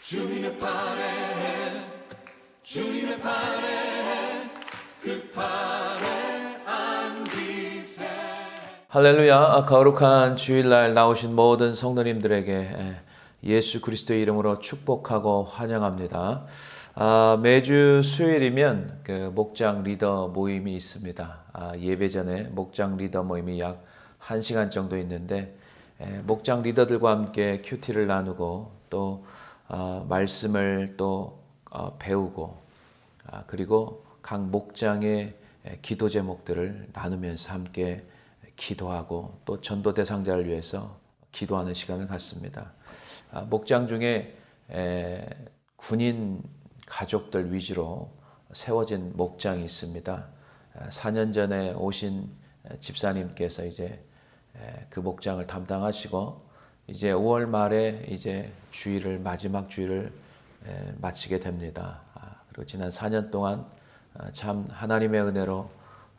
주님의 팔에 주님의 팔에 그 팔에 안기세. 할렐루야. 거룩한 주일날 나오신 모든 성도님들에게 예수 그리스도의 이름으로 축복하고 환영합니다. 매주 수요일이면 그 목장 리더 모임이 있습니다. 예배 전에 목장 리더 모임이 약 1시간 정도 있는데 목장 리더들과 함께 큐티를 나누고 또 말씀을 또 배우고 그리고 각 목장의 기도 제목들을 나누면서 함께 기도하고 또 전도 대상자를 위해서 기도하는 시간을 갖습니다. 목장 중에 군인 가족들 위주로 세워진 목장이 있습니다. 4년 전에 오신 집사님께서 이제 그 목장을 담당하시고 이제 5월 말에 이제 주일을 마지막 주일을 마치게 됩니다. 그리고 지난 4년 동안 참 하나님의 은혜로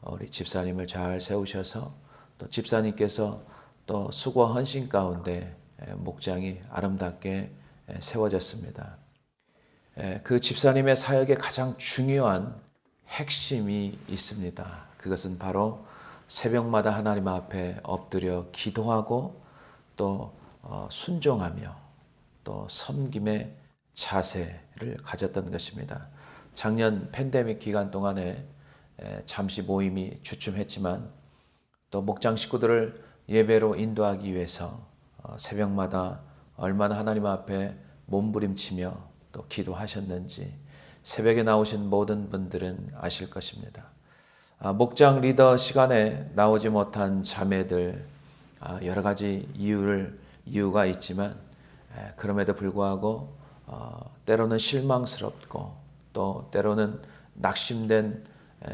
우리 집사님을 잘 세우셔서 또 집사님께서 또 수고와 헌신 가운데 목장이 아름답게 세워졌습니다. 그 집사님의 사역에 가장 중요한 핵심이 있습니다. 그것은 바로 새벽마다 하나님 앞에 엎드려 기도하고 또 순종하며 또 섬김의 자세를 가졌던 것입니다. 작년 팬데믹 기간 동안에 잠시 모임이 주춤했지만 또 목장 식구들을 예배로 인도하기 위해서 새벽마다 얼마나 하나님 앞에 몸부림치며 또 기도하셨는지 새벽에 나오신 모든 분들은 아실 것입니다. 목장 리더 시간에 나오지 못한 자매들 여러 가지 이유가 있지만 그럼에도 불구하고 때로는 실망스럽고 또 때로는 낙심된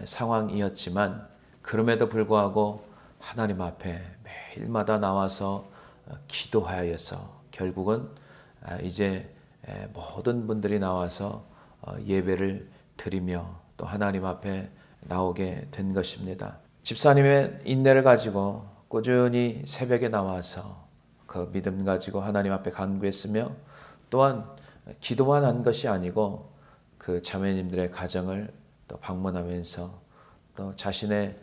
상황이었지만 그럼에도 불구하고 하나님 앞에 매일마다 나와서 기도하여서 결국은 이제 모든 분들이 나와서 예배를 드리며 또 하나님 앞에 나오게 된 것입니다. 집사님의 인내를 가지고 꾸준히 새벽에 나와서 그 믿음 가지고 하나님 앞에 간구했으며 또한 기도만 한 것이 아니고 그 자매님들의 가정을 또 방문하면서 또 자신의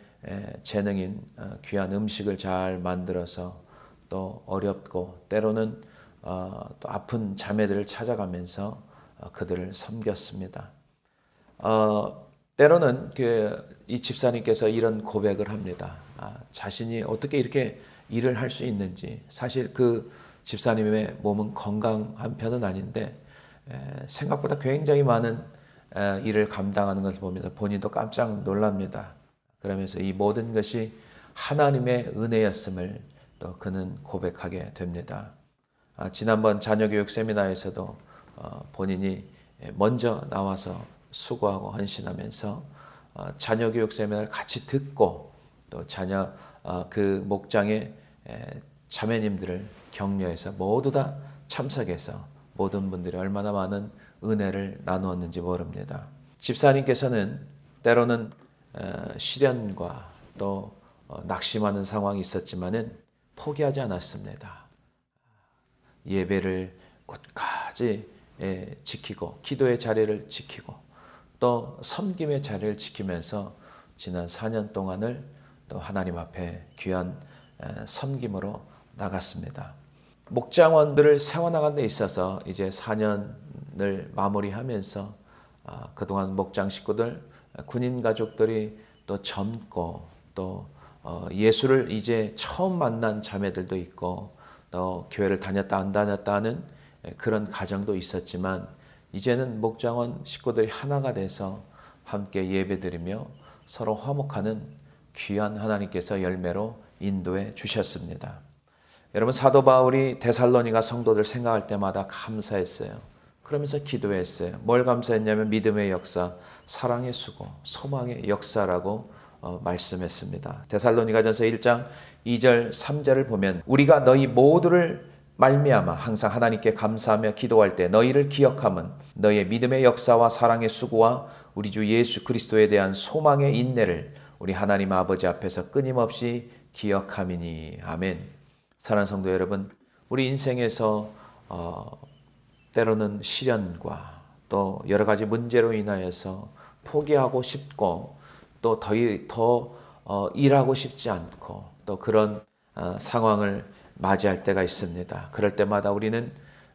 재능인 귀한 음식을 잘 만들어서 또 어렵고 때로는 또 아픈 자매들을 찾아가면서 그들을 섬겼습니다. 때로는 이 집사님께서 이런 고백을 합니다. 자신이 어떻게 이렇게 일을 할 수 있는지. 사실 그 집사님의 몸은 건강한 편은 아닌데 생각보다 굉장히 많은 일을 감당하는 것을 보면서 본인도 깜짝 놀랍니다. 그러면서 이 모든 것이 하나님의 은혜였음을 또 그는 고백하게 됩니다. 지난번 자녀교육 세미나에서도 본인이 먼저 나와서 수고하고 헌신하면서 자녀교육 세미나를 같이 듣고 또 그 목장의 자매님들을 격려해서 모두 다 참석해서 모든 분들이 얼마나 많은 은혜를 나누었는지 모릅니다. 집사님께서는 때로는 시련과 또 낙심하는 상황이 있었지만은 포기하지 않았습니다. 예배를 끝까지 지키고 기도의 자리를 지키고 또 섬김의 자리를 지키면서 지난 4년 동안을 또 하나님 앞에 귀한 섬김으로 나갔습니다. 목장원들을 세워나가는 데 있어서 이제 4년을 마무리하면서 그동안 목장 식구들, 군인 가족들이 또 젊고 또 예수를 이제 처음 만난 자매들도 있고 또 교회를 다녔다 안 다녔다 하는 그런 가정도 있었지만 이제는 목장원 식구들이 하나가 돼서 함께 예배드리며 서로 화목하는 귀한 하나님께서 열매로 인도해 주셨습니다. 여러분 사도 바울이 데살로니가 성도들 생각할 때마다 감사했어요. 그러면서 기도했어요. 뭘 감사했냐면 믿음의 역사, 사랑의 수고, 소망의 역사라고 말씀했습니다. 데살로니가전서 1장 2절 3절을 보면 우리가 너희 모두를 말미암아 항상 하나님께 감사하며 기도할 때 너희를 기억함은 너희의 믿음의 역사와 사랑의 수고와 우리 주 예수 그리스도에 대한 소망의 인내를 우리 하나님 아버지 앞에서 끊임없이 기억함이니. 아멘. 사랑하는 성도 여러분, 우리 인생에서 때로는 시련과 또 여러 가지 문제로 인하여서 포기하고 싶고 또 더 일하고 싶지 않고 또 그런 상황을 맞이할 때가 있습니다. 그럴 때마다 우리는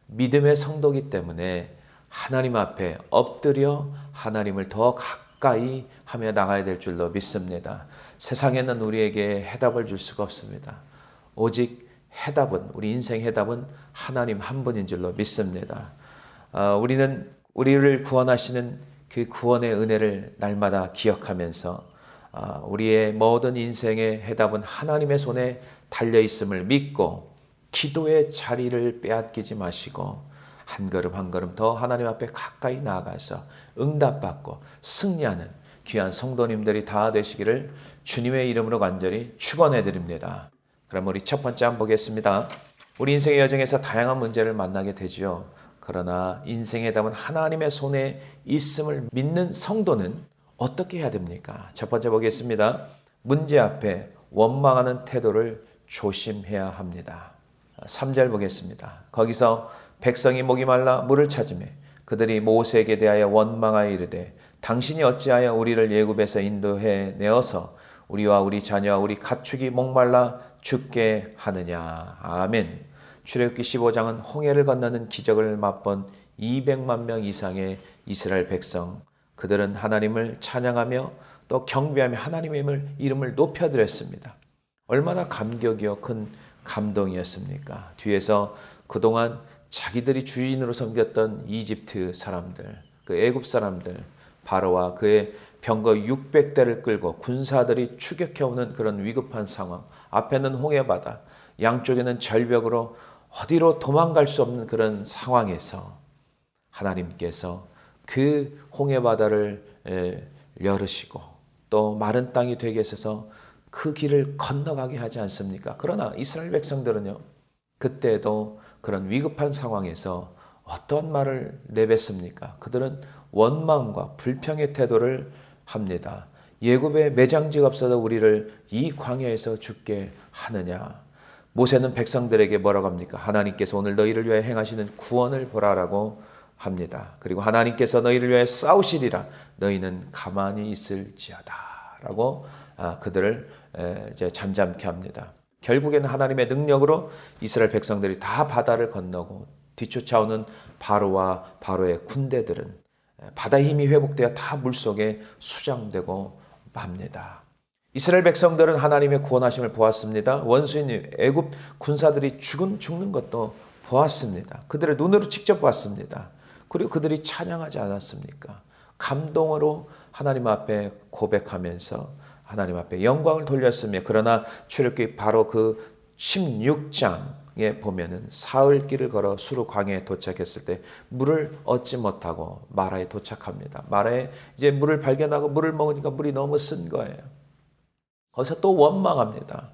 믿음의 성도이기 때문에 하나님 앞에 엎드려 하나님을 더 가까이 하며 나가야 될 줄로 믿습니다. 세상에는 우리에게 해답을 줄 수가 없습니다. 오직 해답은, 우리 인생 해답은 하나님 한 분인 줄로 믿습니다. 우리는 우리를 구원하시는 그 구원의 은혜를 날마다 기억하면서 우리의 모든 인생의 해답은 하나님의 손에 달려 있음을 믿고 기도의 자리를 빼앗기지 마시고 한 걸음 한 걸음 더 하나님 앞에 가까이 나아가서 응답받고 승리하는 귀한 성도님들이 다 되시기를 주님의 이름으로 간절히 축원해 드립니다. 그럼 우리 첫 번째 한번 보겠습니다. 우리 인생의 여정에서 다양한 문제를 만나게 되지요. 그러나 인생의 답은 하나님의 손에 있음을 믿는 성도는 어떻게 해야 됩니까? 첫 번째 보겠습니다. 문제 앞에 원망하는 태도를 조심해야 합니다. 3절 보겠습니다. 거기서 백성이 목이 말라 물을 찾으매 그들이 모세에게 대하여 원망하여 이르되 당신이 어찌하여 우리를 애굽에서 인도해 내어서 우리와 우리 자녀와 우리 가축이 목말라 죽게 하느냐. 아멘. 출애굽기 15장은 홍해를 건너는 기적을 맛본 200만 명 이상의 이스라엘 백성, 그들은 하나님을 찬양하며 또 경배하며 하나님의 이름을 높여드렸습니다. 얼마나 감격이요 큰 감동이었습니까? 뒤에서 그동안 자기들이 주인으로 섬겼던 이집트 사람들, 그 애굽 사람들, 바로와 그의 병거 600대를 끌고 군사들이 추격해오는 그런 위급한 상황, 앞에는 홍해바다, 양쪽에는 절벽으로 어디로 도망갈 수 없는 그런 상황에서 하나님께서 그 홍해바다를 열으시고 또 마른 땅이 되게 하셔서 그 길을 건너가게 하지 않습니까? 그러나 이스라엘 백성들은요, 그때도 그런 위급한 상황에서 어떤 말을 내뱉습니까? 그들은 원망과 불평의 태도를 합니다. 예굽에 매장지가 없어도 우리를 이 광야에서 죽게 하느냐. 모세는 백성들에게 뭐라고 합니까? 하나님께서 오늘 너희를 위하여 행하시는 구원을 보라라고 합니다. 그리고 하나님께서 너희를 위하여 싸우시리라. 너희는 가만히 있을지어다 라고 그들을 이제 잠잠케 합니다. 결국에는 하나님의 능력으로 이스라엘 백성들이 다 바다를 건너고 뒤쫓아오는 바로와 바로의 군대들은 바다의 힘이 회복되어 다 물속에 수장되고 맙니다. 이스라엘 백성들은 하나님의 구원하심을 보았습니다. 원수인 애굽 군사들이 죽는 것도 보았습니다. 그들의 눈으로 직접 봤습니다. 그리고 그들이 찬양하지 않았습니까? 감동으로 하나님 앞에 고백하면서 하나님 앞에 영광을 돌렸으며, 그러나 출애굽기 바로 그 16장에 보면은 사흘길을 걸어 수르 광야에 도착했을 때 물을 얻지 못하고 마라에 도착합니다. 마라에 이제 물을 발견하고 물을 먹으니까 물이 너무 쓴 거예요. 거기서 또 원망합니다.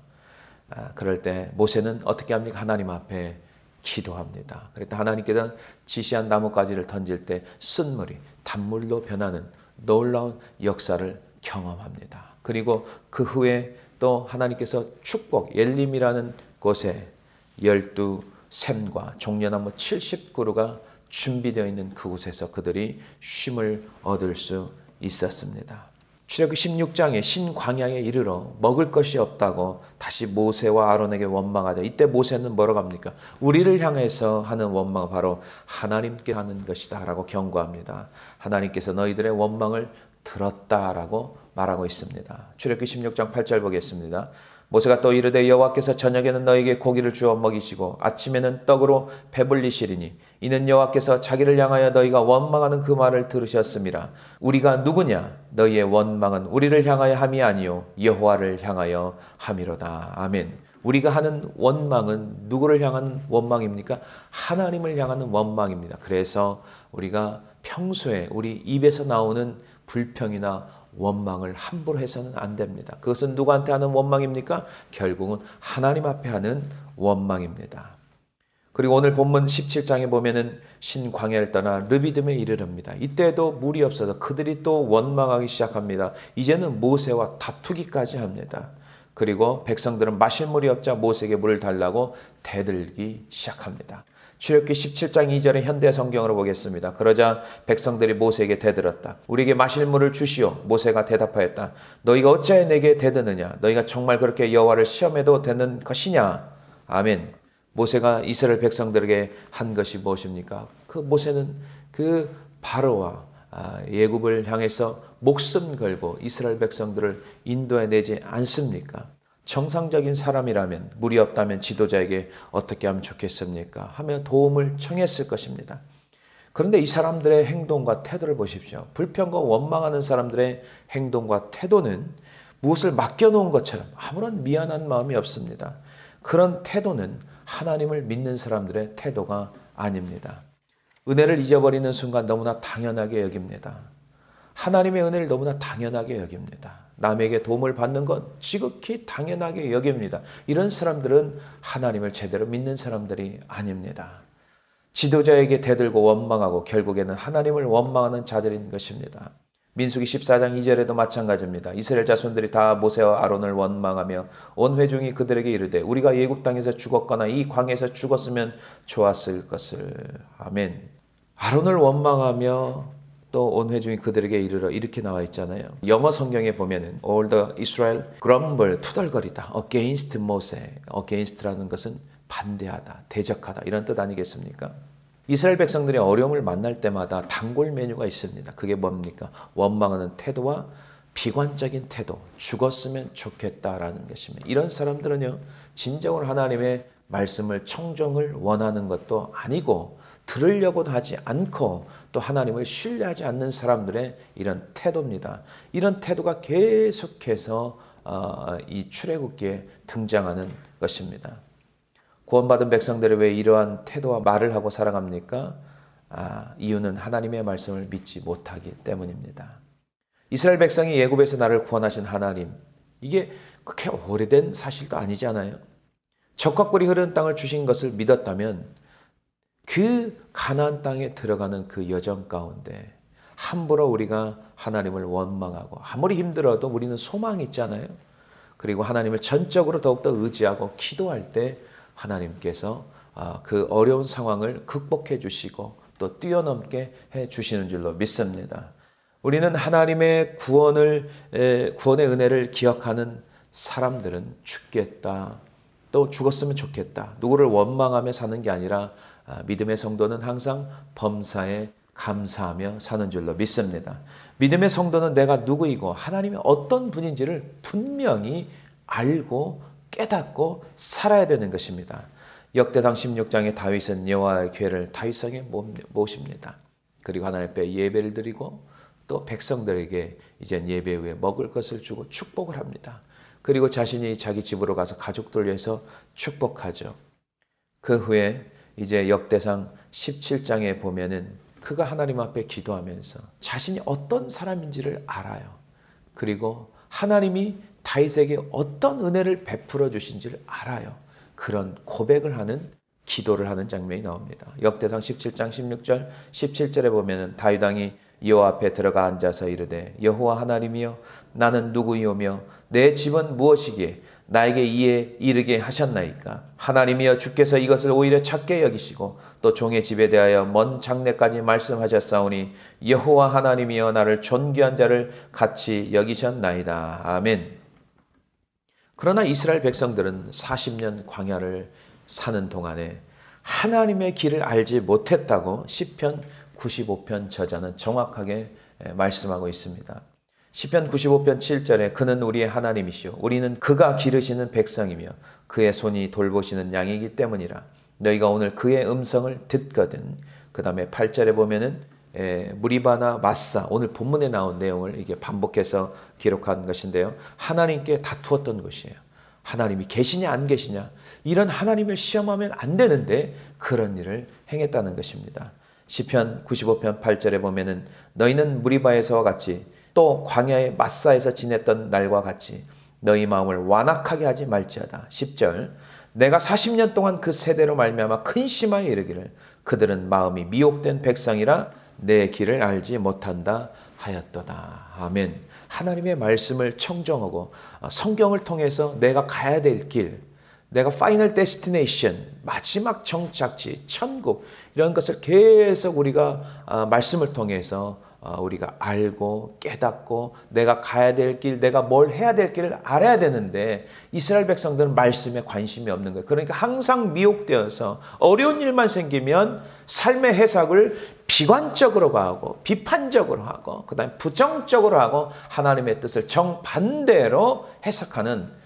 그럴 때 모세는 어떻게 합니까? 하나님 앞에 기도합니다. 그랬더니 하나님께서는 지시한 나뭇가지를 던질 때 쓴 물이 단물로 변하는 놀라운 역사를 경험합니다. 그리고 그 후에 또 하나님께서 축복, 엘림이라는 곳에 12샘과 종려나무 70그루가 준비되어 있는 그곳에서 그들이 쉼을 얻을 수 있었습니다. 출애굽기 16장에 신광야에 이르러 먹을 것이 없다고 다시 모세와 아론에게 원망하자. 이때 모세는 뭐라고 합니까? 우리를 향해서 하는 원망은 바로 하나님께 하는 것이다 라고 경고합니다. 하나님께서 너희들의 원망을 들었다라고 말하고 있습니다. 출애굽기 16장 8절 보겠습니다. 모세가 또 이르되 여호와께서 저녁에는 너에게 고기를 주어 먹이시고 아침에는 떡으로 배불리시리니 이는 여호와께서 자기를 향하여 너희가 원망하는 그 말을 들으셨음이라. 우리가 누구냐? 너희의 원망은 우리를 향하여 함이 아니요 여호와를 향하여 함이로다. 아멘. 우리가 하는 원망은 누구를 향한 원망입니까? 하나님을 향하는 원망입니다. 그래서 우리가 평소에 우리 입에서 나오는 불평이나 원망을 함부로 해서는 안 됩니다. 그것은 누구한테 하는 원망입니까? 결국은 하나님 앞에 하는 원망입니다. 그리고 오늘 본문 17장에 보면은 신광야를 떠나 르비딤에 이르릅니다. 이때도 물이 없어서 그들이 또 원망하기 시작합니다. 이제는 모세와 다투기까지 합니다. 그리고 백성들은 마실 물이 없자 모세에게 물을 달라고 대들기 시작합니다. 출애굽기 17장 2절의 현대 성경으로 보겠습니다. 그러자 백성들이 모세에게 대들었다. 우리에게 마실 물을 주시오. 모세가 대답하였다. 너희가 어찌하여 내게 대드느냐? 너희가 정말 그렇게 여호와를 시험해도 되는 것이냐? 아멘. 모세가 이스라엘 백성들에게 한 것이 무엇입니까? 그 모세는 그 바로와 예굽을 향해서 목숨 걸고 이스라엘 백성들을 인도해내지 않습니까? 정상적인 사람이라면, 물이 없다면 지도자에게 어떻게 하면 좋겠습니까? 하며 도움을 청했을 것입니다. 그런데 이 사람들의 행동과 태도를 보십시오. 불평과 원망하는 사람들의 행동과 태도는 무엇을 맡겨놓은 것처럼 아무런 미안한 마음이 없습니다. 그런 태도는 하나님을 믿는 사람들의 태도가 아닙니다. 은혜를 잊어버리는 순간 너무나 당연하게 여깁니다. 하나님의 은혜를 너무나 당연하게 여깁니다. 남에게 도움을 받는 것 지극히 당연하게 여깁니다. 이런 사람들은 하나님을 제대로 믿는 사람들이 아닙니다. 지도자에게 대들고 원망하고 결국에는 하나님을 원망하는 자들인 것입니다. 민수기 14장 2절에도 마찬가지입니다. 이스라엘 자손들이 다 모세와 아론을 원망하며 온 회중이 그들에게 이르되 우리가 애굽 땅에서 죽었거나 이 광야에서 죽었으면 좋았을 것을. 아멘. 아론을 원망하며 또 온 회중이 그들에게 이르러 이렇게 나와 있잖아요. 영어 성경에 보면은 All the Israel grumble 투덜거리다. Against Moses. Against라는 것은 반대하다, 대적하다 이런 뜻 아니겠습니까? 이스라엘 백성들이 어려움을 만날 때마다 단골 메뉴가 있습니다. 그게 뭡니까? 원망하는 태도와 비관적인 태도, 죽었으면 좋겠다라는 것입니다. 이런 사람들은요, 진정으로 하나님의 말씀을 청정을 원하는 것도 아니고 들으려고도 하지 않고 또 하나님을 신뢰하지 않는 사람들의 이런 태도입니다. 이런 태도가 계속해서 이 출애굽기에 등장하는 것입니다. 구원받은 백성들이 왜 이러한 태도와 말을 하고 살아갑니까? 이유는 하나님의 말씀을 믿지 못하기 때문입니다. 이스라엘 백성이 애굽에서 나를 구원하신 하나님, 이게 그렇게 오래된 사실도 아니잖아요. 적과 꿀이 흐르는 땅을 주신 것을 믿었다면 그 가나안 땅에 들어가는 그 여정 가운데 함부로 우리가 하나님을 원망하고 아무리 힘들어도 우리는 소망이 있잖아요. 그리고 하나님을 전적으로 더욱더 의지하고 기도할 때 하나님께서 그 어려운 상황을 극복해 주시고 또 뛰어넘게 해 주시는 줄로 믿습니다. 우리는 하나님의 구원의 은혜를 기억하는 사람들은 죽겠다, 또 죽었으면 좋겠다, 누구를 원망하며 사는 게 아니라 믿음의 성도는 항상 범사에 감사하며 사는 줄로 믿습니다. 믿음의 성도는 내가 누구이고 하나님이 어떤 분인지를 분명히 알고 깨닫고 살아야 되는 것입니다. 역대상 16장에 다윗은 여호와의 궤를 다윗성에 모십니다. 그리고 하나님 앞에 예배를 드리고 또 백성들에게 이제 예배 후에 먹을 것을 주고 축복을 합니다. 그리고 자신이 자기 집으로 가서 가족들 위해서 축복하죠. 그 후에 이제 역대상 17장에 보면은 그가 하나님 앞에 기도하면서 자신이 어떤 사람인지를 알아요. 그리고 하나님이 다윗에게 어떤 은혜를 베풀어 주신지를 알아요. 그런 고백을 하는 기도를 하는 장면이 나옵니다. 역대상 17장 16절 17절에 보면은 다윗 왕이 여호와 앞에 들어가 앉아서 이르되 여호와 하나님이여 나는 누구이오며 내 집은 무엇이기에 나에게 이에 이르게 하셨나이까? 하나님이여 주께서 이것을 오히려 작게 여기시고 또 종의 집에 대하여 먼 장래까지 말씀하셨사오니 여호와 하나님이여 나를 존귀한 자를 같이 여기셨나이다. 아멘. 그러나 이스라엘 백성들은 40년 광야를 사는 동안에 하나님의 길을 알지 못했다고 시편 95편 저자는 정확하게 말씀하고 있습니다. 시편 95편 7절에 그는 우리의 하나님이시오 우리는 그가 기르시는 백성이며 그의 손이 돌보시는 양이기 때문이라. 너희가 오늘 그의 음성을 듣거든. 그 다음에 8절에 보면은 무리바나 마사, 오늘 본문에 나온 내용을 이게 반복해서 기록한 것인데요. 하나님께 다투었던 것이에요. 하나님이 계시냐 안 계시냐, 이런 하나님을 시험하면 안 되는데 그런 일을 행했다는 것입니다. 시편 95편 8절에 보면은 너희는 무리바에서와 같이 또 광야의 마사에서 지냈던 날과 같이 너희 마음을 완악하게 하지 말지어다. 10절 내가 40년 동안 그 세대로 말미암아 큰 심하에 이르기를 그들은 마음이 미혹된 백성이라 내 길을 알지 못한다 하였도다. 아멘. 하나님의 말씀을 청정하고 성경을 통해서 내가 가야 될 길, 내가 파이널 데스티네이션, 마지막 정착지, 천국 이런 것을 계속 우리가 말씀을 통해서 우리가 알고 깨닫고 내가 가야 될 길, 내가 뭘 해야 될 길을 알아야 되는데 이스라엘 백성들은 말씀에 관심이 없는 거예요. 그러니까 항상 미혹되어서 어려운 일만 생기면 삶의 해석을 비관적으로 하고 비판적으로 하고 그다음에 부정적으로 하고 하나님의 뜻을 정반대로 해석하는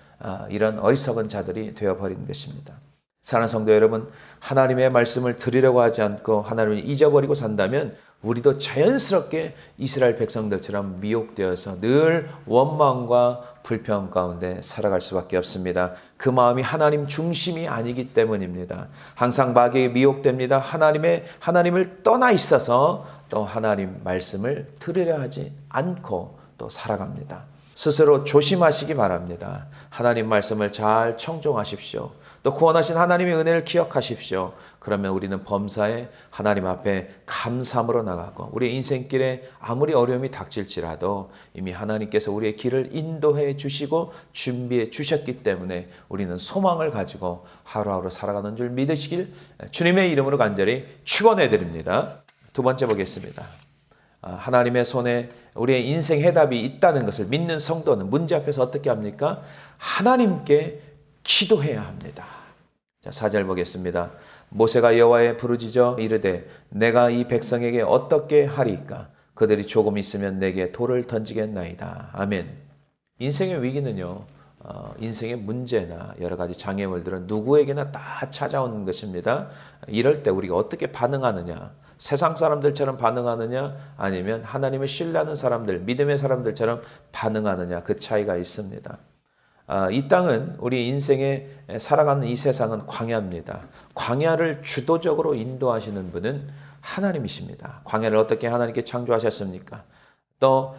이런 어리석은 자들이 되어버린 것입니다. 사랑하는 성도 여러분, 하나님의 말씀을 들으려고 하지 않고 하나님을 잊어버리고 산다면 우리도 자연스럽게 이스라엘 백성들처럼 미혹되어서 늘 원망과 불평 가운데 살아갈 수밖에 없습니다. 그 마음이 하나님 중심이 아니기 때문입니다. 항상 마귀에 미혹됩니다. 하나님을 떠나 있어서 또 하나님 말씀을 들으려 하지 않고 또 살아갑니다. 스스로 조심하시기 바랍니다. 하나님 말씀을 잘 청종하십시오. 또 구원하신 하나님의 은혜를 기억하십시오. 그러면 우리는 범사에 하나님 앞에 감사함으로 나가고 우리의 인생길에 아무리 어려움이 닥칠지라도 이미 하나님께서 우리의 길을 인도해 주시고 준비해 주셨기 때문에 우리는 소망을 가지고 하루하루 살아가는 줄 믿으시길 주님의 이름으로 간절히 축원해 드립니다. 두 번째 보겠습니다. 하나님의 손에 우리의 인생 해답이 있다는 것을 믿는 성도는 문제 앞에서 어떻게 합니까? 하나님께 기도해야 합니다. 자, 4절 보겠습니다. 모세가 여호와의 부르짖어 이르되 내가 이 백성에게 어떻게 하리이까? 그들이 조금 있으면 내게 돌을 던지겠나이다. 아멘. 인생의 위기는요, 인생의 문제나 여러 가지 장애물들은 누구에게나 다 찾아오는 것입니다. 이럴 때 우리가 어떻게 반응하느냐? 세상 사람들처럼 반응하느냐 아니면 하나님을 신뢰하는 사람들, 믿음의 사람들처럼 반응하느냐 그 차이가 있습니다. 이 땅은 우리 인생에 살아가는 이 세상은 광야입니다. 광야를 주도적으로 인도하시는 분은 하나님이십니다. 광야를 어떻게 하나님께 창조하셨습니까? 또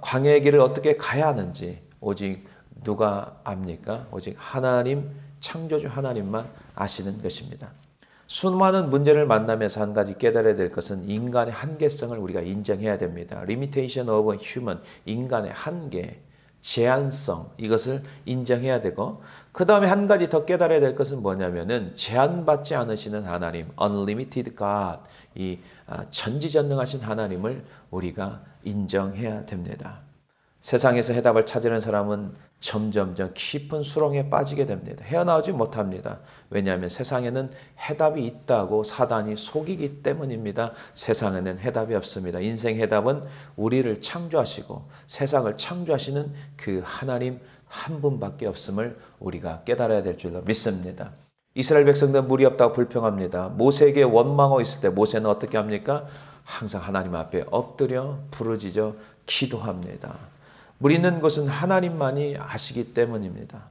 광야의 길을 어떻게 가야 하는지 오직 누가 압니까? 오직 하나님, 창조주 하나님만 아시는 것입니다. 수많은 문제를 만나면서 한 가지 깨달아야 될 것은 인간의 한계성을 우리가 인정해야 됩니다. Limitation of human, 인간의 한계, 제한성, 이것을 인정해야 되고 그 다음에 한 가지 더 깨달아야 될 것은 뭐냐면은 제한받지 않으시는 하나님, Unlimited God, 이 전지전능하신 하나님을 우리가 인정해야 됩니다. 세상에서 해답을 찾으는 사람은 점점점 깊은 수렁에 빠지게 됩니다. 헤어나오지 못합니다. 왜냐하면 세상에는 해답이 있다고 사단이 속이기 때문입니다. 세상에는 해답이 없습니다. 인생 해답은 우리를 창조하시고 세상을 창조하시는 그 하나님 한 분밖에 없음을 우리가 깨달아야 될 줄로 믿습니다. 이스라엘 백성들 물이 없다고 불평합니다. 모세에게 원망하고 있을 때 모세는 어떻게 합니까? 항상 하나님 앞에 엎드려 부르짖어 기도합니다. 물 있는 곳은 하나님만이 아시기 때문입니다.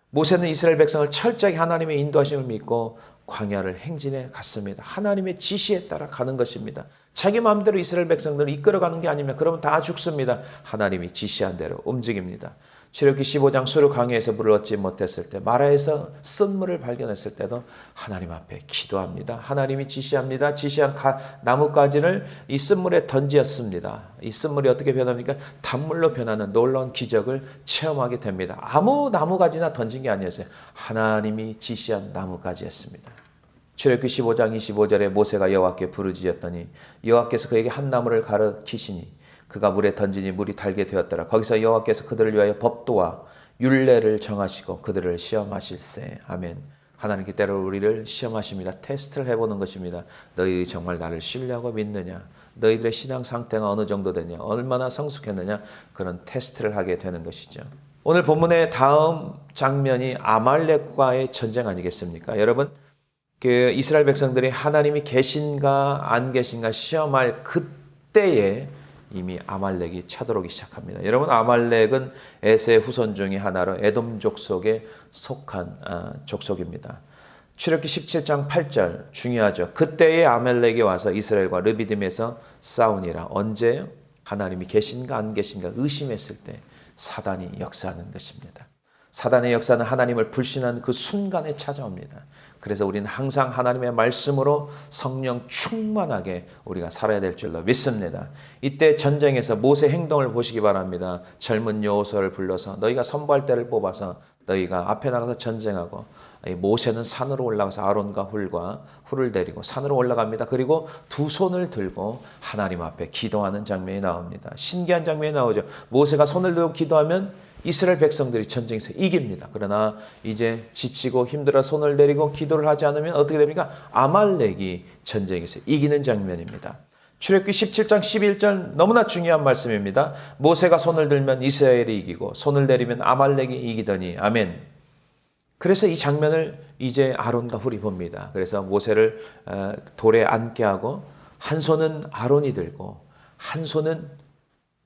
모세는 이스라엘 백성을 철저히 하나님의 인도하심을 믿고 광야를 행진해 갔습니다. 하나님의 지시에 따라 가는 것입니다. 자기 마음대로 이스라엘 백성들을 이끌어가는 게 아니면 그러면 다 죽습니다. 하나님이 지시한 대로 움직입니다. 출애굽기 15장 수르 강에서 물을 얻지 못했을 때 마라에서 쓴 물을 발견했을 때도 하나님 앞에 기도합니다. 하나님이 지시합니다. 지시한 나뭇가지를 이 쓴물에 던지었습니다. 이 쓴물이 어떻게 변합니까? 단물로 변하는 놀라운 기적을 체험하게 됩니다. 아무 나뭇가지나 던진 게 아니었어요. 하나님이 지시한 나뭇가지였습니다. 출애굽기 15장 25절에 모세가 여호와께 부르짖었더니 여호와께서 그에게 한 나무를 가르치시니 그가 물에 던지니 물이 달게 되었더라. 거기서 여호와께서 그들을 위하여 법도와 율례를 정하시고 그들을 시험하실세. 아멘. 하나님께 때로 우리를 시험하십니다. 테스트를 해보는 것입니다. 너희들이 정말 나를 신뢰하고 믿느냐? 너희들의 신앙 상태가 어느 정도 되냐? 얼마나 성숙했느냐? 그런 테스트를 하게 되는 것이죠. 오늘 본문의 다음 장면이 아말렉과의 전쟁 아니겠습니까? 여러분, 그 이스라엘 백성들이 하나님이 계신가 안 계신가 시험할 그때에 이미 아말렉이 쳐들어오기 시작합니다. 여러분, 아말렉은 에세의 후손 중에 하나로 에돔 족속에 속한 족속입니다. 출애굽기 17장 8절 중요하죠. 그때에 아말렉이 와서 이스라엘과 르비딤에서 싸우니라. 언제요? 하나님이 계신가 안 계신가 의심했을 때 사단이 역사하는 것입니다. 사단의 역사는 하나님을 불신한 그 순간에 찾아옵니다. 그래서 우리는 항상 하나님의 말씀으로 성령 충만하게 우리가 살아야 될 줄로 믿습니다. 이때 전쟁에서 모세 행동을 보시기 바랍니다. 젊은 여호수아를 불러서 너희가 선부할 때를 뽑아서 너희가 앞에 나가서 전쟁하고, 모세는 산으로 올라가서 아론과 훌을 데리고 산으로 올라갑니다. 그리고 두 손을 들고 하나님 앞에 기도하는 장면이 나옵니다. 신기한 장면이 나오죠. 모세가 손을 들고 기도하면 이스라엘 백성들이 전쟁에서 이깁니다. 그러나 이제 지치고 힘들어 손을 내리고 기도를 하지 않으면 어떻게 됩니까? 아말렉이 전쟁에서 이기는 장면입니다. 출애굽기 17장 11절 너무나 중요한 말씀입니다. 모세가 손을 들면 이스라엘이 이기고 손을 내리면 아말렉이 이기더니 아멘. 그래서 이 장면을 이제 아론과 훌이 봅니다. 그래서 모세를 돌에 앉게 하고 한 손은 아론이 들고 한 손은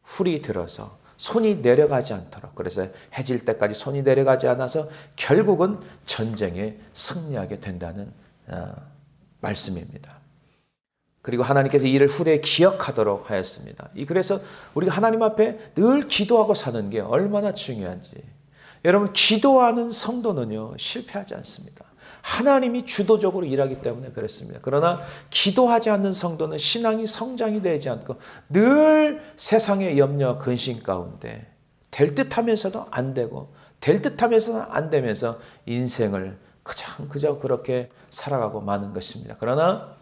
훌이 들어서 손이 내려가지 않도록, 그래서 해질 때까지 손이 내려가지 않아서 결국은 전쟁에 승리하게 된다는 말씀입니다. 그리고 하나님께서 이를 후대에 기억하도록 하였습니다. 그래서 우리가 하나님 앞에 늘 기도하고 사는 게 얼마나 중요한지. 여러분, 기도하는 성도는요, 실패하지 않습니다. 하나님이 주도적으로 일하기 때문에 그렇습니다. 그러나 기도하지 않는 성도는 신앙이 성장이 되지 않고 늘 세상의 염려, 근심 가운데 될 듯하면서도 안 되고 될 듯하면서도 안 되면서 인생을 그저 그렇게 살아가고 마는 것입니다. 그러나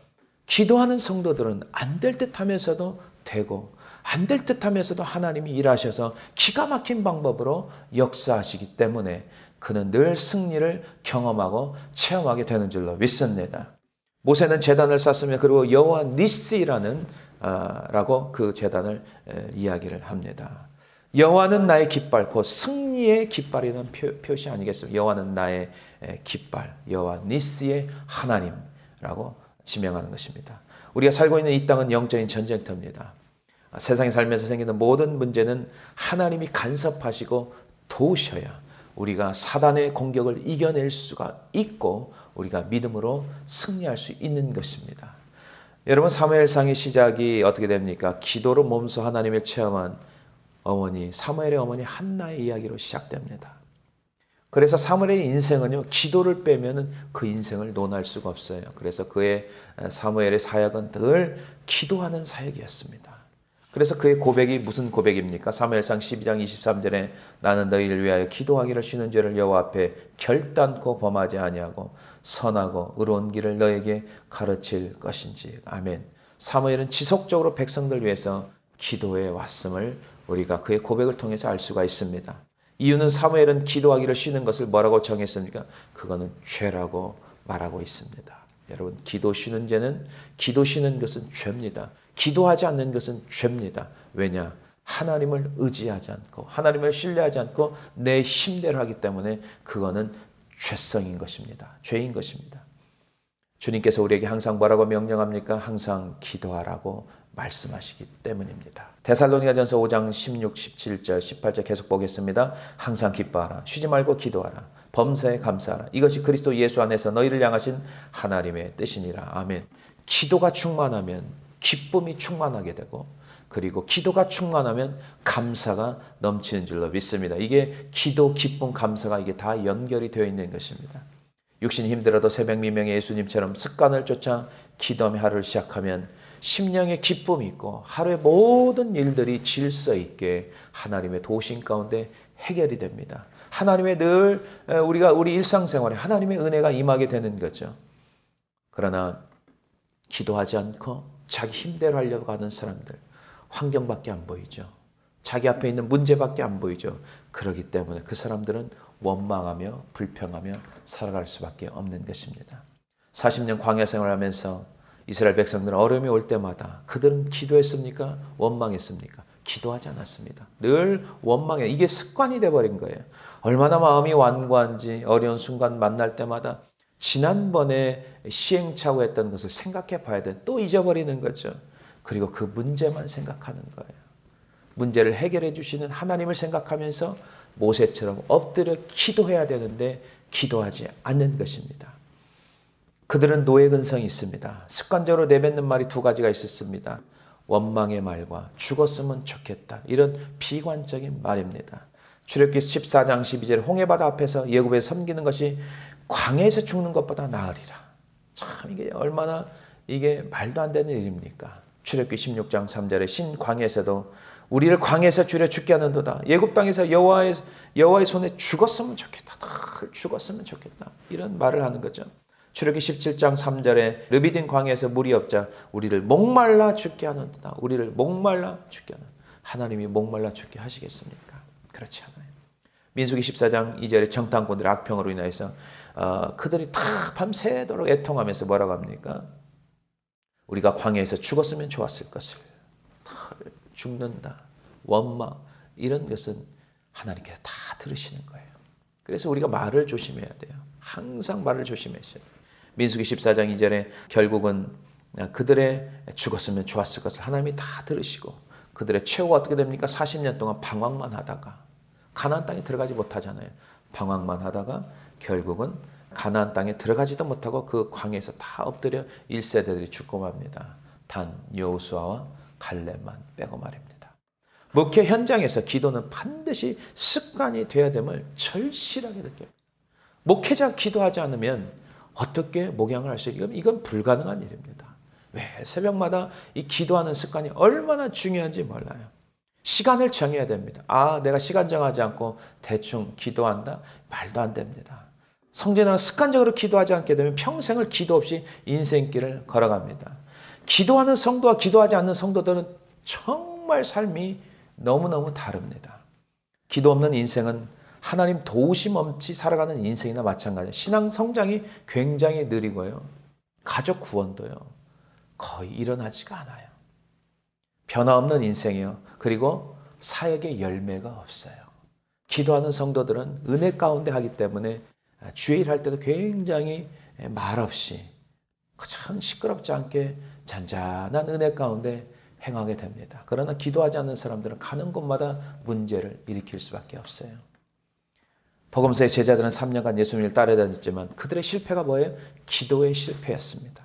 기도하는 성도들은 안 될 듯하면서도 되고 안 될 듯하면서도 하나님이 일하셔서 기가 막힌 방법으로 역사하시기 때문에 그는 늘 승리를 경험하고 체험하게 되는 줄로 믿습니다. 모세는 제단을 쌓습니다. 그리고 여호와 니시라는 라고 그 제단을 이야기를 합니다. 여호와는 나의 깃발, 곧 승리의 깃발이라는 표시 아니겠습니까? 여호와는 나의 깃발, 여호와 니시의 하나님라고 지명하는 것입니다. 우리가 살고 있는 이 땅은 영적인 전쟁터입니다. 세상에 살면서 생기는 모든 문제는 하나님이 간섭하시고 도우셔야 우리가 사단의 공격을 이겨낼 수가 있고 우리가 믿음으로 승리할 수 있는 것입니다. 여러분, 사무엘상의 시작이 어떻게 됩니까? 기도로 몸소 하나님을 체험한 사무엘의 어머니 한나의 이야기로 시작됩니다. 그래서 사무엘의 인생은요, 기도를 빼면 그 인생을 논할 수가 없어요. 그래서 사무엘의 사역은 늘 기도하는 사역이었습니다. 그래서 그의 고백이 무슨 고백입니까? 사무엘상 12장 23절에 나는 너희를 위하여 기도하기를 쉬는 죄를 여호와 앞에 결단코 범하지 아니하고 선하고 의로운 길을 너에게 가르칠 것인지. 아멘. 사무엘은 지속적으로 백성들 위해서 기도해 왔음을 우리가 그의 고백을 통해서 알 수가 있습니다. 이유는 사무엘은 기도하기를 쉬는 것을 뭐라고 정했습니까? 그거는 죄라고 말하고 있습니다. 여러분, 기도 쉬는 것은 죄입니다. 기도하지 않는 것은 죄입니다. 왜냐? 하나님을 의지하지 않고 하나님을 신뢰하지 않고 내 힘대로 하기 때문에 그거는 죄성인 것입니다. 죄인 것입니다. 주님께서 우리에게 항상 뭐라고 명령합니까? 항상 기도하라고 말씀하시기 때문입니다. 데살로니가전서 5장 16, 17절, 18절 계속 보겠습니다. 항상 기뻐하라. 쉬지 말고 기도하라. 범사에 감사하라. 이것이 그리스도 예수 안에서 너희를 향하신 하나님의 뜻이니라. 아멘. 기도가 충만하면 기쁨이 충만하게 되고, 그리고 기도가 충만하면 감사가 넘치는 줄로 믿습니다. 이게 기도, 기쁨, 감사가 이게 다 연결이 되어 있는 것입니다. 육신이 힘들어도 새벽 미명의 예수님처럼 습관을 쫓아 기도하며 하루를 시작하면 심령의 기쁨이 있고 하루의 모든 일들이 질서 있게 하나님의 도우심 가운데 해결이 됩니다. 하나님의 늘 우리 일상생활에 하나님의 은혜가 임하게 되는 거죠. 그러나 기도하지 않고 자기 힘대로 하려고 하는 사람들, 환경밖에 안 보이죠. 자기 앞에 있는 문제밖에 안 보이죠. 그렇기 때문에 그 사람들은 원망하며 불평하며 살아갈 수밖에 없는 것입니다. 40년 광야 생활하면서 이스라엘 백성들은 어려움이 올 때마다 그들은 기도했습니까? 원망했습니까? 기도하지 않았습니다. 늘 원망해. 이게 습관이 돼버린 거예요. 얼마나 마음이 완고한지 어려운 순간 만날 때마다 지난번에 시행착오했던 것을 생각해 봐야 돼. 또 잊어버리는 거죠. 그리고 그 문제만 생각하는 거예요. 문제를 해결해 주시는 하나님을 생각하면서 모세처럼 엎드려 기도해야 되는데 기도하지 않는 것입니다. 그들은 노예 근성이 있습니다. 습관적으로 내뱉는 말이 두 가지가 있었습니다. 원망의 말과 죽었으면 좋겠다. 이런 비관적인 말입니다. 출애굽기 14장 12절 홍해바다 앞에서 예굽에 섬기는 것이 광야에서 죽는 것보다 나으리라. 참 이게 얼마나 이게 말도 안 되는 일입니까? 출애굽기 16장 3절에 신 광야에서도 우리를 광야에서 주려 죽게 하는도다. 예굽 땅에서 여호와의 손에 죽었으면 좋겠다. 죽었으면 좋겠다. 이런 말을 하는 거죠. 출애굽기 17장 3절에 르비딘 광야에서 물이 없자 우리를 목말라 죽게 하는도다. 우리를 목말라 죽게 하는. 하나님이 목말라 죽게 하시겠습니까? 그렇지 않아요. 민수기 14장 2절에 정탐꾼들의 악평으로 인해서 그들이 다 밤새도록 애통하면서 뭐라고 합니까? 우리가 광야에서 죽었으면 좋았을 것을. 죽는다, 원망 이런 것은 하나님께서 다 들으시는 거예요. 그래서 우리가 말을 조심해야 돼요. 항상 말을 조심하셔야 돼요. 민수기 14장 2절에 결국은 그들의 죽었으면 좋았을 것을 하나님이 다 들으시고 그들의 최후가 어떻게 됩니까? 40년 동안 방황만 하다가 가나안 땅에 들어가지 못하잖아요. 방황만 하다가 결국은 가나안 땅에 들어가지도 못하고 그 광야에서 다 엎드려 1세대들이 죽고 맙니다. 단 여호수아와 갈렙만 빼고 말입니다. 목회 현장에서 기도는 반드시 습관이 되어야 됨을 절실하게 느껴요. 목회자 기도하지 않으면 어떻게 목양을 할 수 있어요? 이건 불가능한 일입니다. 왜? 새벽마다 이 기도하는 습관이 얼마나 중요한지 몰라요. 시간을 정해야 됩니다. 내가 시간 정하지 않고 대충 기도한다? 말도 안 됩니다. 성전은 습관적으로 기도하지 않게 되면 평생을 기도 없이 인생길을 걸어갑니다. 기도하는 성도와 기도하지 않는 성도들은 정말 삶이 너무너무 다릅니다. 기도 없는 인생은 하나님 도우심 없이 살아가는 인생이나 마찬가지예요. 신앙 성장이 굉장히 느리고요. 가족 구원도요. 거의 일어나지가 않아요. 변화 없는 인생이요. 그리고 사역의 열매가 없어요. 기도하는 성도들은 은혜 가운데 하기 때문에 주일 할 때도 굉장히 말없이 참 시끄럽지 않게 잔잔한 은혜 가운데 행하게 됩니다. 그러나 기도하지 않는 사람들은 가는 곳마다 문제를 일으킬 수밖에 없어요. 복음서의 제자들은 3년간 예수님을 따라다녔지만 그들의 실패가 뭐예요? 기도의 실패였습니다.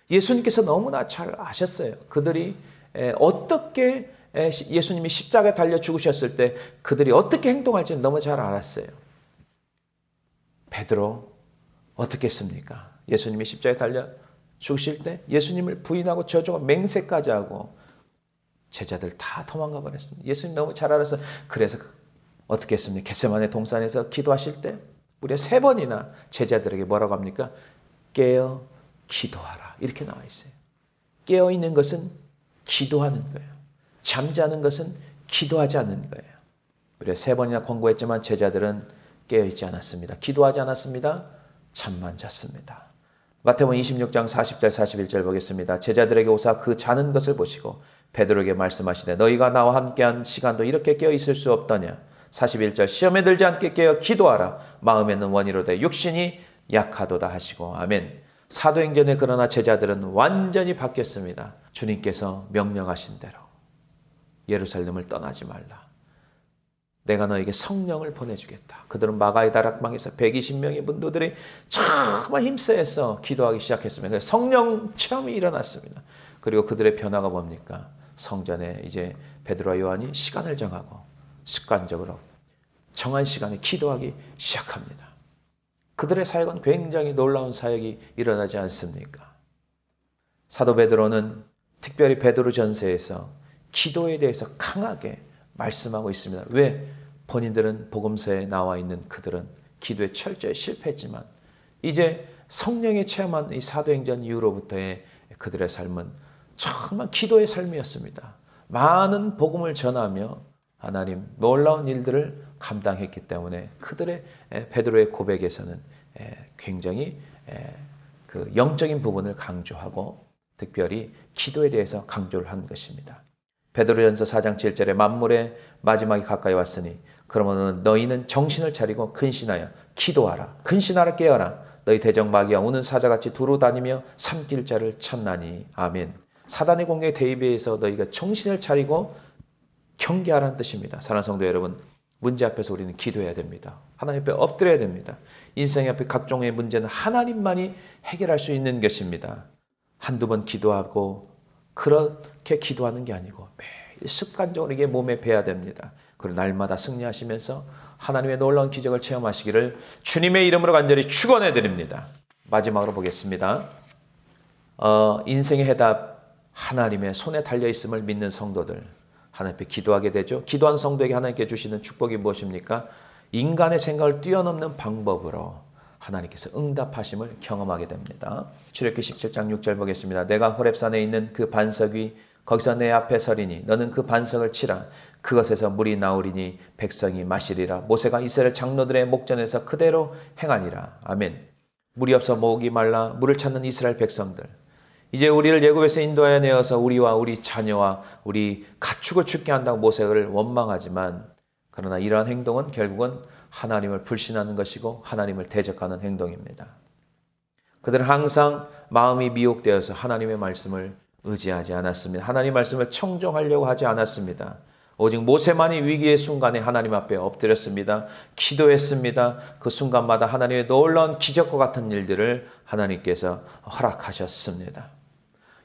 예수님께서 너무나 잘 아셨어요. 그들이 어떻게 예수님이 십자가에 달려 죽으셨을 때 그들이 어떻게 행동할지는 너무 잘 알았어요. 베드로 어떻게 했습니까? 예수님이 십자가에 달려 죽으실 때 예수님을 부인하고 저주하고 맹세까지 하고 제자들 다 도망가 버렸습니다. 예수님 너무 잘 알아서 그래서 어떻게 했습니까? 겟세마네 동산에서 기도하실 때 무려 3번이나 제자들에게 뭐라고 합니까? 깨어 기도하라 이렇게 나와 있어요. 깨어 있는 것은 기도하는 거예요. 잠자는 것은 기도하지 않는 거예요. 무려 3번이나 권고했지만 제자들은 깨어 있지 않았습니다. 기도하지 않았습니다. 잠만 잤습니다. 마태복음 26장 40절 41절 보겠습니다. 제자들에게 오사 그 자는 것을 보시고 베드로에게 말씀하시되 너희가 나와 함께한 시간도 이렇게 깨어 있을 수 없더냐. 41절 시험에 들지 않게 깨어 기도하라. 마음에는 원이로되 육신이 약하도다 하시고 아멘. 사도행전에 그러나 제자들은 완전히 바뀌었습니다. 주님께서 명령하신 대로 예루살렘을 떠나지 말라. 내가 너에게 성령을 보내주겠다. 그들은 마가의 다락방에서 120명의 문도들이 정말 힘써서 기도하기 시작했습니다. 그래서 성령 체험이 일어났습니다. 그리고 그들의 변화가 뭡니까? 성전에 이제 베드로와 요한이 시간을 정하고 습관적으로 정한 시간에 기도하기 시작합니다. 그들의 사역은 굉장히 놀라운 사역이 일어나지 않습니까? 사도 베드로는 특별히 베드로 전서에서 기도에 대해서 강하게 말씀하고 있습니다. 왜? 본인들은 복음서에 나와 있는 그들은 기도에 철저히 실패했지만 이제 성령의 체험한 이 사도행전 이후로부터의 그들의 삶은 정말 기도의 삶이었습니다. 많은 복음을 전하며 하나님 놀라운 일들을 감당했기 때문에 그들의 베드로의 고백에서는 굉장히 그 영적인 부분을 강조하고 특별히 기도에 대해서 강조를 한 것입니다. 베드로전서 4장 7절에 만물의 마지막이 가까이 왔으니 그러면 너희는 정신을 차리고 근신하여 기도하라. 근신하라 깨어라. 너희 대적 마귀와 우는 사자같이 두루 다니며 삼킬 자를 찾나니. 아멘. 사단의 공격에 대비해서 너희가 정신을 차리고 경계하라는 뜻입니다. 사랑하는 성도 여러분, 문제 앞에서 우리는 기도해야 됩니다. 하나님 앞에 엎드려야 됩니다. 인생 앞에 각종의 문제는 하나님만이 해결할 수 있는 것입니다. 한두 번 기도하고 그렇게 기도하는 게 아니고 매일 습관적으로 이게 몸에 배야 됩니다. 그리고 날마다 승리하시면서 하나님의 놀라운 기적을 체험하시기를 주님의 이름으로 간절히 축원해 드립니다. 마지막으로 보겠습니다. 인생의 해답 하나님의 손에 달려 있음을 믿는 성도들, 하나님 앞에 기도하게 되죠. 기도한 성도에게 하나님께 주시는 축복이 무엇입니까? 인간의 생각을 뛰어넘는 방법으로 하나님께서 응답하심을 경험하게 됩니다. 출애굽기 17장 6절 보겠습니다. 내가 호렙산에 있는 그 반석 위 거기서 내 앞에 서리니 너는 그 반석을 치라. 그것에서 물이 나오리니 백성이 마시리라. 모세가 이스라엘 장로들의 목전에서 그대로 행하니라. 아멘. 물이 없어 목이 말라 물을 찾는 이스라엘 백성들. 이제 우리를 애굽에서 인도하여 내어서 우리와 우리 자녀와 우리 가축을 죽게 한다고 모세를 원망하지만, 그러나 이러한 행동은 결국은 하나님을 불신하는 것이고 하나님을 대적하는 행동입니다. 그들은 항상 마음이 미혹되어서 하나님의 말씀을 의지하지 않았습니다. 하나님의 말씀을 청종하려고 하지 않았습니다. 오직 모세만이 위기의 순간에 하나님 앞에 엎드렸습니다. 기도했습니다. 그 순간마다 하나님의 놀라운 기적과 같은 일들을 하나님께서 허락하셨습니다.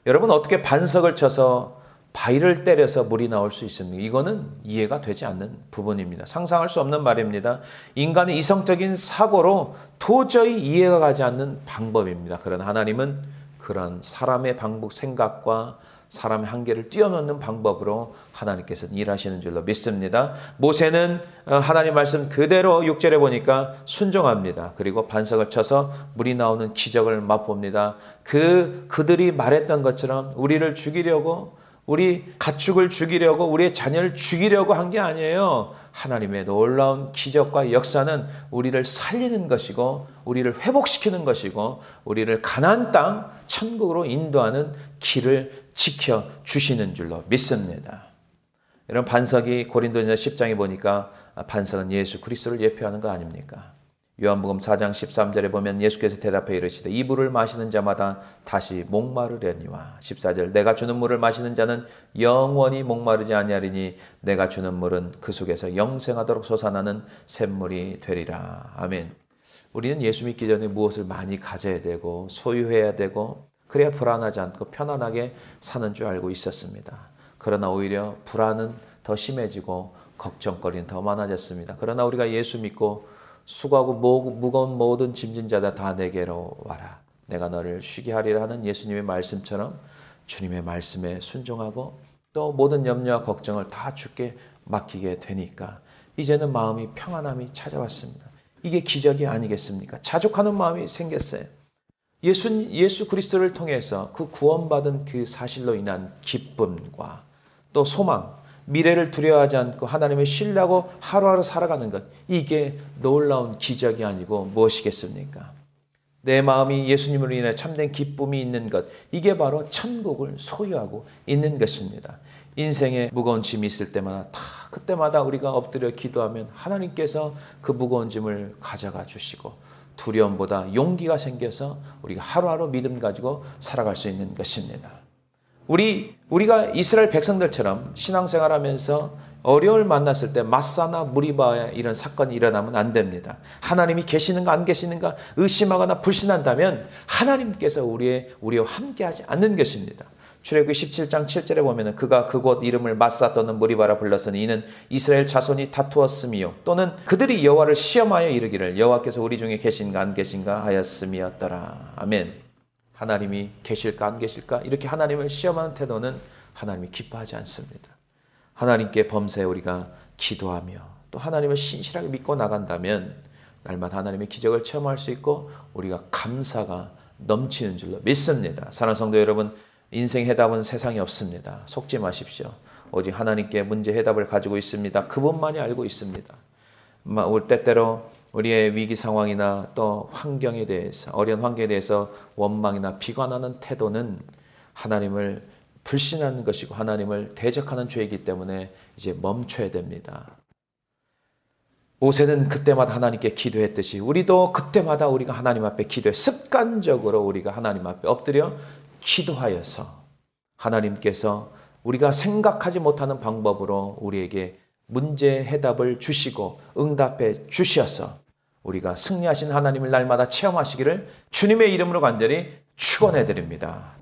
여러분, 어떻게 반석을 쳐서 바위를 때려서 물이 나올 수 있습니까? 이거는 이해가 되지 않는 부분입니다. 상상할 수 없는 말입니다. 인간의 이성적인 사고로 도저히 이해가 가지 않는 방법입니다. 그러나 하나님은 그런 사람의 방법, 생각과 사람의 한계를 뛰어넘는 방법으로 하나님께서는 일하시는 줄로 믿습니다. 모세는 하나님 말씀 그대로 6절에 보니까 순종합니다. 그리고 반석을 쳐서 물이 나오는 기적을 맛봅니다. 그들이 말했던 것처럼 우리를 죽이려고, 우리 가축을 죽이려고, 우리의 자녀를 죽이려고 한 게 아니에요. 하나님의 놀라운 기적과 역사는 우리를 살리는 것이고 우리를 회복시키는 것이고 우리를 가나안 땅 천국으로 인도하는 길을 지켜주시는 줄로 믿습니다. 이런 반석이 고린도전서 10장에 보니까 반석은 예수 그리스도를 예표하는 거 아닙니까? 요한복음 4장 13절에 보면 예수께서 대답해 이르시되 이 물을 마시는 자마다 다시 목마르려니와 14절 내가 주는 물을 마시는 자는 영원히 목마르지 아니하리니 내가 주는 물은 그 속에서 영생하도록 솟아나는 샘물이 되리라. 아멘. 우리는 예수 믿기 전에 무엇을 많이 가져야 되고 소유해야 되고 그래야 불안하지 않고 편안하게 사는 줄 알고 있었습니다. 그러나 오히려 불안은 더 심해지고 걱정거리는 더 많아졌습니다. 그러나 우리가 예수 믿고 수고하고 무거운 모든 짐진 자다 다 내게로 와라. 내가 너를 쉬게 하리라 하는 예수님의 말씀처럼 주님의 말씀에 순종하고 또 모든 염려와 걱정을 다 주께 맡기게 되니까 이제는 마음이 평안함이 찾아왔습니다. 이게 기적이 아니겠습니까? 자족하는 마음이 생겼어요. 예수 그리스도를 통해서 그 구원받은 그 사실로 인한 기쁨과 또 소망, 미래를 두려워하지 않고 하나님을 신뢰하고 하루하루 살아가는 것, 이게 놀라운 기적이 아니고 무엇이겠습니까? 내 마음이 예수님으로 인해 참된 기쁨이 있는 것, 이게 바로 천국을 소유하고 있는 것입니다. 인생에 무거운 짐이 있을 때마다 그때마다 우리가 엎드려 기도하면 하나님께서 그 무거운 짐을 가져가 주시고 두려움보다 용기가 생겨서 우리가 하루하루 믿음 가지고 살아갈 수 있는 것입니다. 우리가 이스라엘 백성들처럼 신앙생활하면서 어려움을 만났을 때 마사나 무리바야 이런 사건이 일어나면 안 됩니다. 하나님이 계시는가 안 계시는가 의심하거나 불신한다면 하나님께서 우리와 함께하지 않는 것입니다. 출애굽기 17장 7절에 보면 그가 그곳 이름을 마사 또는 무리바라 불렀으니 이는 이스라엘 자손이 다투었음이요 또는 그들이 여호와를 시험하여 이르기를 여호와께서 우리 중에 계신가 안 계신가 하였음이었더라. 아멘. 하나님이 계실까 안 계실까 이렇게 하나님을 시험하는 태도는 하나님이 기뻐하지 않습니다. 하나님께 범사에 우리가 기도하며 또 하나님을 신실하게 믿고 나간다면 날마다 하나님의 기적을 체험할 수 있고 우리가 감사가 넘치는 줄로 믿습니다. 사랑하는 성도 여러분, 인생 해답은 세상에 없습니다. 속지 마십시오. 오직 하나님께 문제 해답을 가지고 있습니다. 그분만이 알고 있습니다. 올 때때로 우리의 위기 상황이나 또 환경에 대해서, 어려운 환경에 대해서 원망이나 비관하는 태도는 하나님을 불신하는 것이고 하나님을 대적하는 죄이기 때문에 이제 멈춰야 됩니다. 모세는 그때마다 하나님께 기도했듯이 우리도 그때마다 우리가 하나님 앞에 기도해 습관적으로 우리가 하나님 앞에 엎드려 기도하여서 하나님께서 우리가 생각하지 못하는 방법으로 우리에게 문제 해답을 주시고 응답해 주셔서 우리가 승리하신 하나님을 날마다 체험하시기를 주님의 이름으로 간절히 축원해 드립니다.